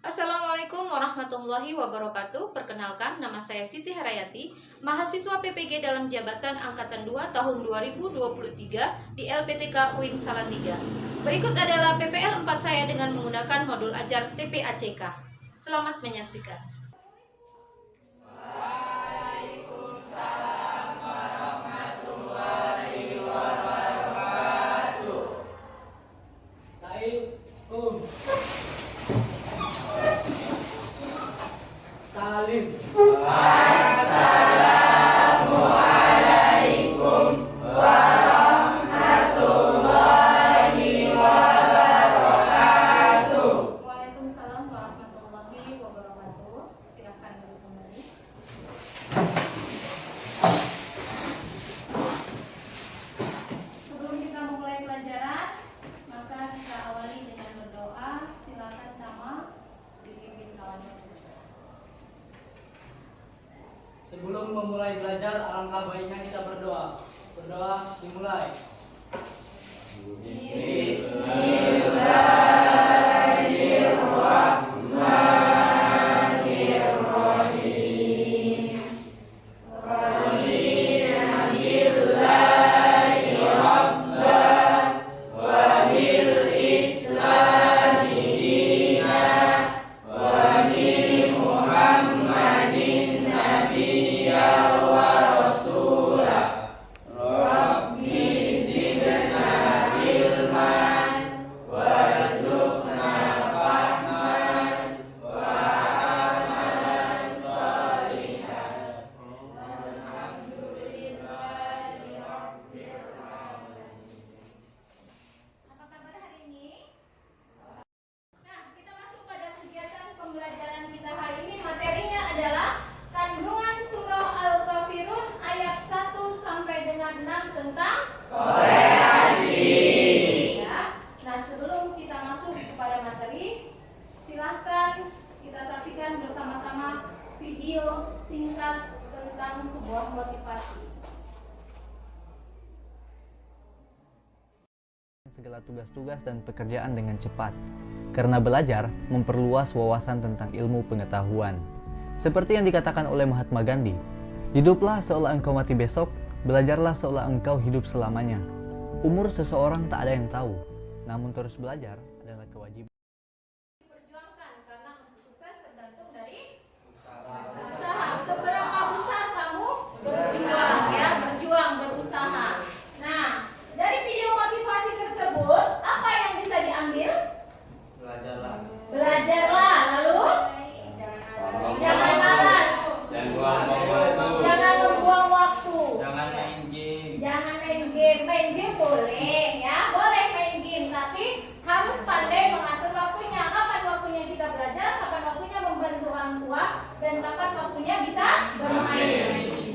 Assalamualaikum warahmatullahi wabarakatuh. Perkenalkan, nama saya Siti Harayati, mahasiswa PPG dalam jabatan Angkatan 2 tahun 2023 di LPTK UIN Salatiga. Berikut adalah PPL 4 saya dengan menggunakan modul ajar TPACK. Selamat menyaksikan. Salim. Assalamualaikum warahmatullahi wabarakatuh. Waalaikumsalam warahmatullahi wabarakatuh. Silakan duduk kembali. Sebelum kita memulai pelajaran, maka kita awali dengan berdoa. Silakan sama dipimpin kawannya. Sebelum memulai belajar, alangkah baiknya kita berdoa. Berdoa dimulai. Bismillahirrahmanirrahim. Radiina billahi rabban wa bil islami dinan wa bi Muhammadin nabiyya wa rasulah. Rabbi zidna ilman warzuqna fahman wa amalan shalihan. Alhamdulillahi rabbil alamin. Apa kabar hari ini? Nah, kita masuk pada kegiatan pembelajaran kita hari ini. Materinya adalah kandungan surah Al-Kafirun ayat 1 sampai dengan 6 tentang Koreasi. ya. Nah, sebelum kita masuk kepada materi, silahkan kita saksikan bersama-sama video singkat tentang sebuah motivasi. Segala tugas-tugas dan pekerjaan dengan cepat. Karena belajar memperluas wawasan tentang ilmu pengetahuan. Seperti yang dikatakan oleh Mahatma Gandhi, hiduplah seolah engkau mati besok, belajarlah seolah engkau hidup selamanya. Umur seseorang tak ada yang tahu, namun terus belajar adalah kewajiban. Perjuangkan karena sukses tergantung dari usaha. Seberapa besar kamu berjuang ya, berjuang, berusaha. Nah, dari video motivasi tersebut apa yang bisa diambil? Belajarlah. Belajarlah, lalu jangan malas, jangan membuang waktu, Jangan main game. jangan main game. Main game boleh ya, boleh main game, tapi harus pandai mengatur waktunya. Kapan waktunya kita belajar, kapan waktunya membantu orang tua, dan kapan waktunya bisa bermain.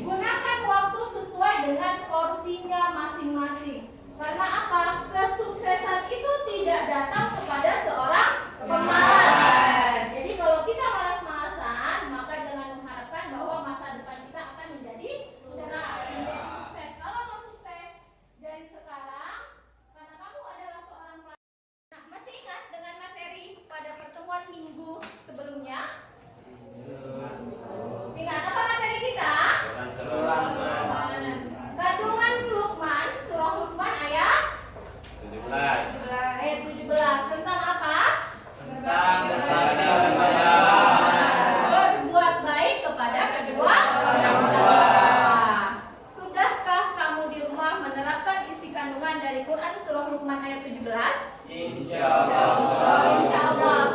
Gunakan waktu sesuai dengan porsinya masing-masing. Karena apa? Kesuksesan itu tidak datang kepada seorang pemalas. Jadi kalau kita malas-malasan, maka jangan mengharapkan bahwa masa depan kita akan menjadi sukses. Kalau mau sukses dari sekarang, karena kamu adalah seorang pelajar. Nah, masih ingat dengan materi pada pertemuan minggu sebelumnya? Ingat apa materi kita? Kandungan Luqman, surah Luqman ayat 17. Tentang apa? Berbuat baik kepada kedua orang tua. Sudahkah kamu di rumah menerapkan isi kandungan dari Quran surah Luqman ayat 17? Insyaallah.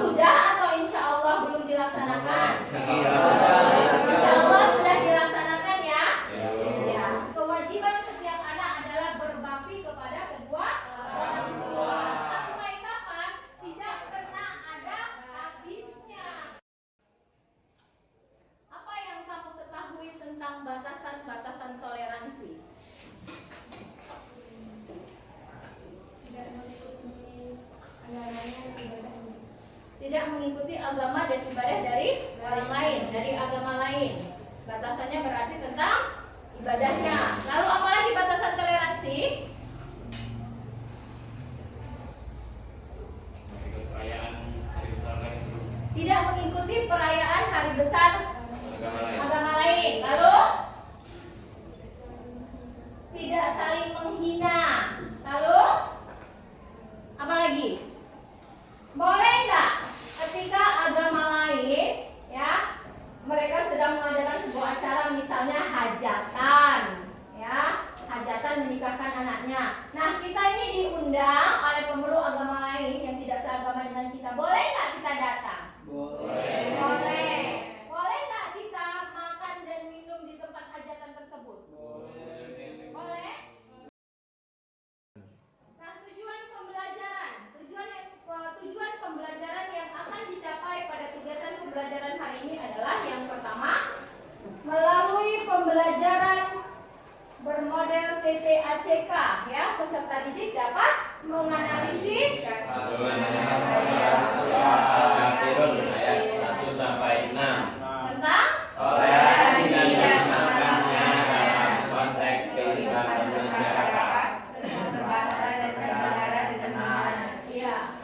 Sudah atau insyaallah belum dilaksanakan? Insyaallah sudah dilaksanakan ya. Ya. Kewajiban setiap anak adalah berbakti kepada kedua orang tua. Sampai kapan? Tidak pernah ada habisnya. Apa yang kamu ketahui tentang batasan-batasan toleransi? Tidak mengikuti agama dan ibadah dari orang lain, dari agama lain. Batasannya berarti tentang ibadahnya. Lalu apalagi batasan toleransi? Tidak mengikuti perayaan hari besar agama lain. Lalu tidak saling menghina. Lalu apa lagi? Boleh nggak ketika agama lain ya mereka sedang mengadakan sebuah acara, misalnya hajatan, ya hajatan menikahkan anaknya. Nah kita ini diundang oleh pemeluk agama lain yang tidak seagama dengan kita. Boleh nggak kita datang? Boleh. Boleh. Boleh nggak kita makan dan minum di tempat hajatan tersebut? Boleh. Nah tujuan pembelajaran yang akan dicapai pada kegiatan pembelajaran hari ini adalah yang pertama, melalui pembelajaran bermodel TPACK ya, peserta didik dapat menganalisis ayat 1 sampai 6 tentang toleransi dan mengembangkannya dalam konteks kehidupan masyarakat. ya,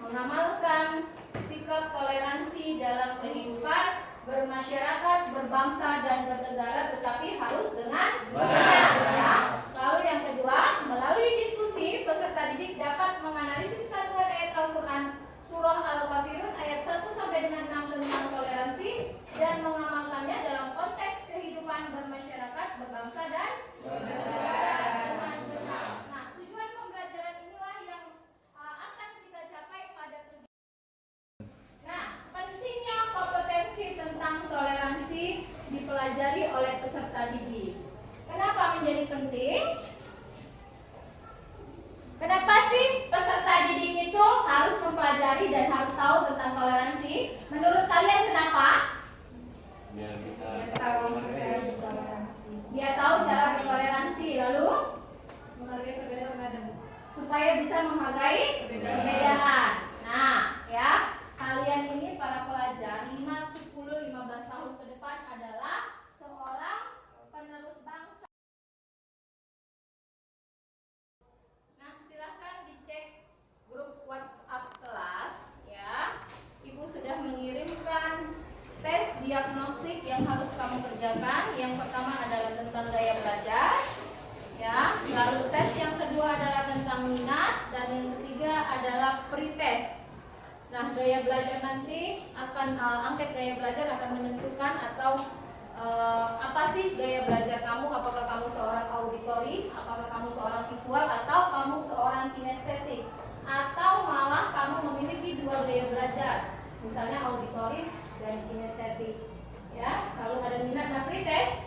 mengamalkan sikap toleransi dalam kehidupan bermasyarakat, berbangsa dan bernegara, tetapi harus dengan benar. Ya. Lalu yang kedua, melalui diskusi peserta didik dapat menganalisis kandungan ayat Al-Quran Surah Al-Kafirun ayat 1 sampai dengan 6 tentang toleransi dan mengamalkannya dalam konteks kehidupan bermasyarakat, berbangsa dan bernegara dengan benar. Nah, tujuan pembelajaran inilah yang akan kita capai pada kegiatan. Nah, pentingnya kompetensi tentang toleransi dipelajari oleh peserta didik. Kenapa menjadi penting? Kenapa sih peserta didik itu harus mempelajari dan harus tahu tentang toleransi? Menurut kalian kenapa? Dia tahu cara bertoleransi, lalu supaya bisa menghargai perbedaan. Nah, ya, kalian ini para pelajar 5, 10, 15 tahun ke depan adalah seorang penerus bangsa. Nah, silahkan dicek grup WhatsApp kelas ya. Ibu sudah mengirimkan tes diagnostik yang harus kamu kerjakan. Yang pertama adalah tentang gaya belajar ya. Lalu tes yang kedua adalah tentang minat dan yang ketiga adalah pretest. Nah, gaya belajar nanti akan angket gaya belajar akan menentukan atau apa sih gaya belajar kamu, apakah kamu seorang auditori, apakah kamu seorang visual, atau kamu seorang kinestetik, atau malah kamu memiliki dua gaya belajar, misalnya auditori dan kinestetik ya. Lalu ada minat. Nah, pretest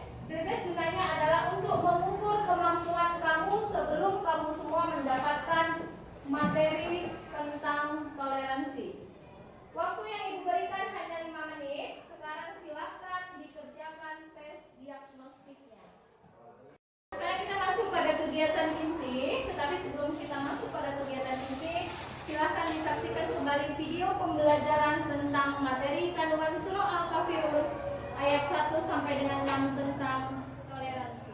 gunanya adalah untuk mengukur kemampuan kamu sebelum kamu semua mendapatkan materi tentang toleransi. Waktu yang ibu berikan hanya 5 menit. Sekarang silahkan dikerjakan tes diagnostiknya. Sekarang kita masuk pada kegiatan inti. Tetapi sebelum kita masuk pada kegiatan inti, silahkan disaksikan kembali video pembelajaran tentang materi kandungan surah Al-Kafirun ayat 1 sampai dengan 6 tentang toleransi.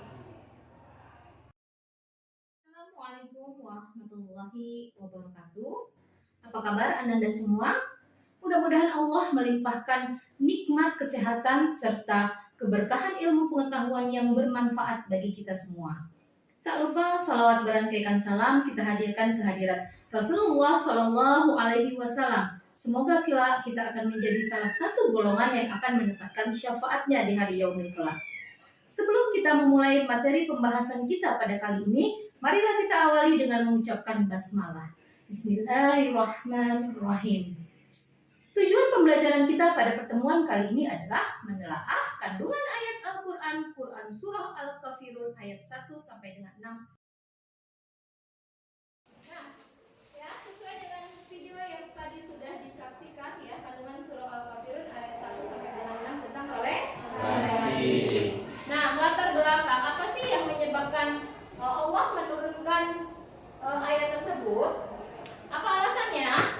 Assalamualaikum warahmatullahi wabarakatuh. Apa kabar Anda semua? Mudah-mudahan Allah melimpahkan nikmat kesehatan serta keberkahan ilmu pengetahuan yang bermanfaat bagi kita semua. Tak lupa salawat berangkaikan salam kita hadirkan kehadirat Rasulullah Shallallahu Alaihi Wasallam. Semoga kita akan menjadi salah satu golongan yang akan mendapatkan syafaatnya di hari yaumil kelak. Sebelum kita memulai materi pembahasan kita pada kali ini, marilah kita awali dengan mengucapkan basmalah. Bismillahirrahmanirrahim. Tujuan pembelajaran kita pada pertemuan kali ini adalah menelaah kandungan ayat Al-Quran, Quran Surah Al-Kafirun ayat 1 sampai dengan 6. Nah, ya, sesuai dengan video yang tadi sudah disaksikan ya, kandungan Surah Al-Kafirun ayat 1 sampai dengan 6 tentang toleransi. Nah, latar belakang apa sih yang menyebabkan Allah menurunkan ayat tersebut? Apa alasannya?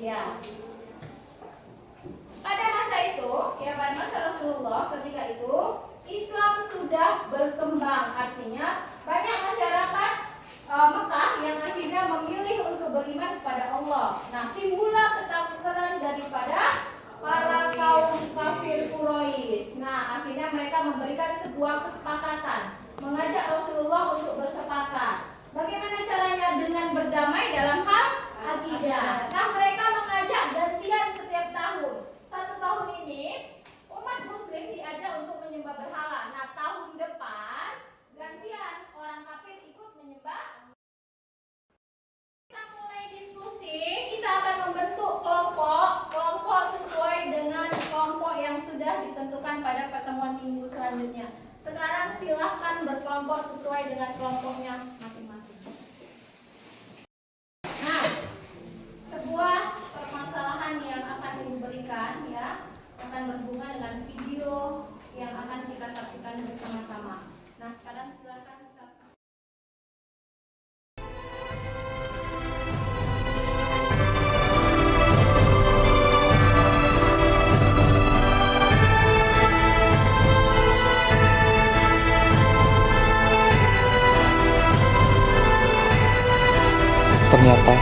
Ya. Pada masa itu, ya pada masa Rasulullah ketika itu Islam sudah berkembang, artinya banyak masyarakat minggu selanjutnya. Sekarang silahkan berkelompok sesuai dengan kelompoknya masing-masing. Nah, sebuah permasalahan yang akan diberikan ya akan berhubungan dengan video yang akan kita saksikan bersama-sama. Nah, sekarang silakan disaksikan. Ternyata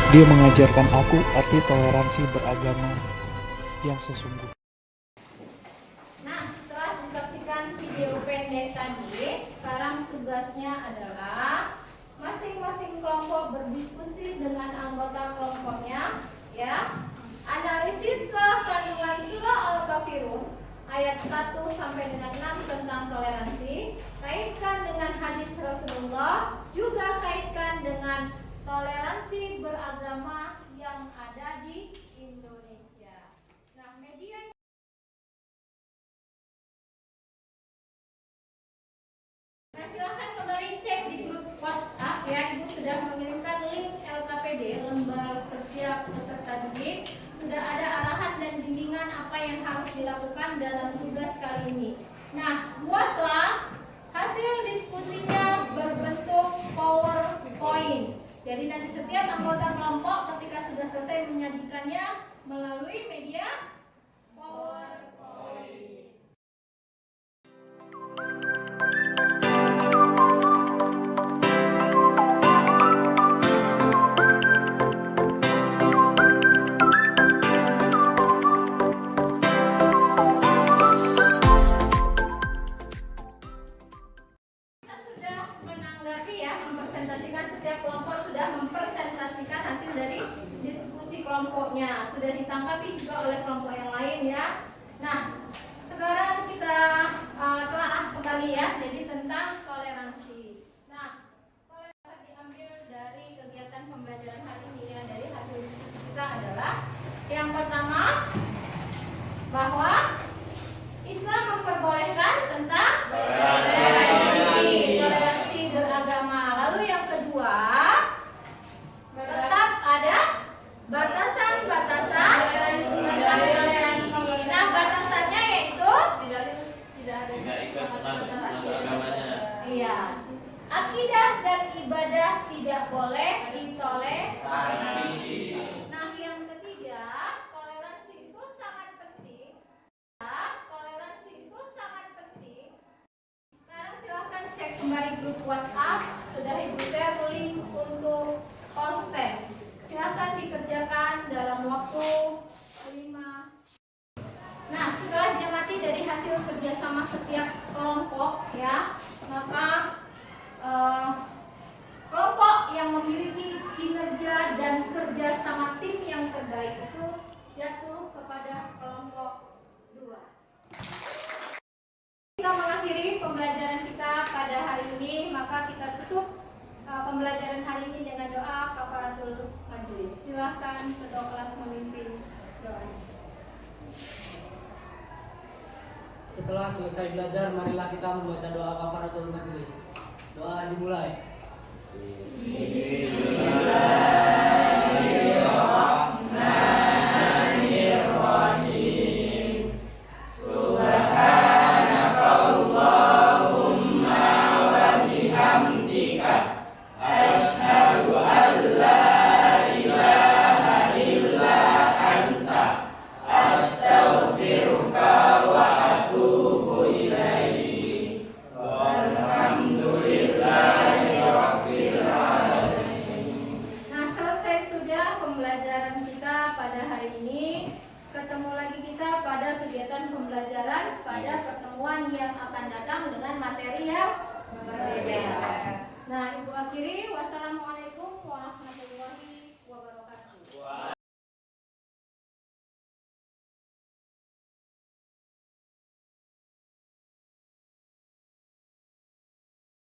dia mengajarkan aku arti toleransi beragama yang sesungguhnya. Nah, setelah disaksikan video pendek tadi, sekarang tugasnya adalah masing-masing kelompok berdiskusi dengan anggota kelompoknya, ya. Analisislah kandungan surah Al-Kafirun ayat 1 sampai dengan 6 tentang toleransi, kaitkan dengan hadis Rasulullah, juga kaitkan dengan toleransi beragama yang ada di Indonesia. Nah, media Nah, silahkan kembali cek di grup WhatsApp ya. Ibu sudah mengirimkan link LKPD, lembar kerja peserta didik. Sudah ada arahan dan bimbingan apa yang harus dilakukan dalam tugas kali ini. Nah, buatlah hasil diskusinya berbentuk PowerPoint. Jadi nanti setiap anggota kelompok ketika sudah selesai menyajikannya melalui media PowerPoint. Kelompoknya sudah ditanggapi juga oleh kelompok yang lain ya. Nah, sekarang kita telah kembali ya, jadi tentang toleransi. Nah, toleransi diambil dari kegiatan pembelajaran hari ini ya, dari hasil diskusi kita adalah yang pertama bahwa Islam memperbolehkan tentang toleransi beragama. Lalu yang kedua, tetap ada batasan-batasan toleransi. Nah, batasannya yaitu Tidak ikut agamanya. iya, akidah dan ibadah tidak boleh ditoleransi. Nah, yang ketiga, toleransi itu sangat penting. Toleransi itu sangat penting. Sekarang silahkan cek kembali grup WhatsApp. Sudah Ibu share link untuk post-test. Silahkan dikerjakan dalam waktu 5. Nah, setelah diamati dari hasil kerjasama setiap kelompok ya, maka kelompok yang memiliki kinerja dan kerjasama tim yang terbaik itu jatuh kepada kelompok 2. Kita mengakhiri pembelajaran kita pada hari ini, maka kita tutup pembelajaran hari ini dengan doa kafaratul majelis. Silahkan ketua kelas memimpin doa. Setelah selesai belajar, marilah kita membaca doa kafaratul majelis. Doa dimulai. Pembelajaran pada pertemuan yang akan datang dengan materi yang berbeda. Nah, Ibu akhiri. Wassalamualaikum.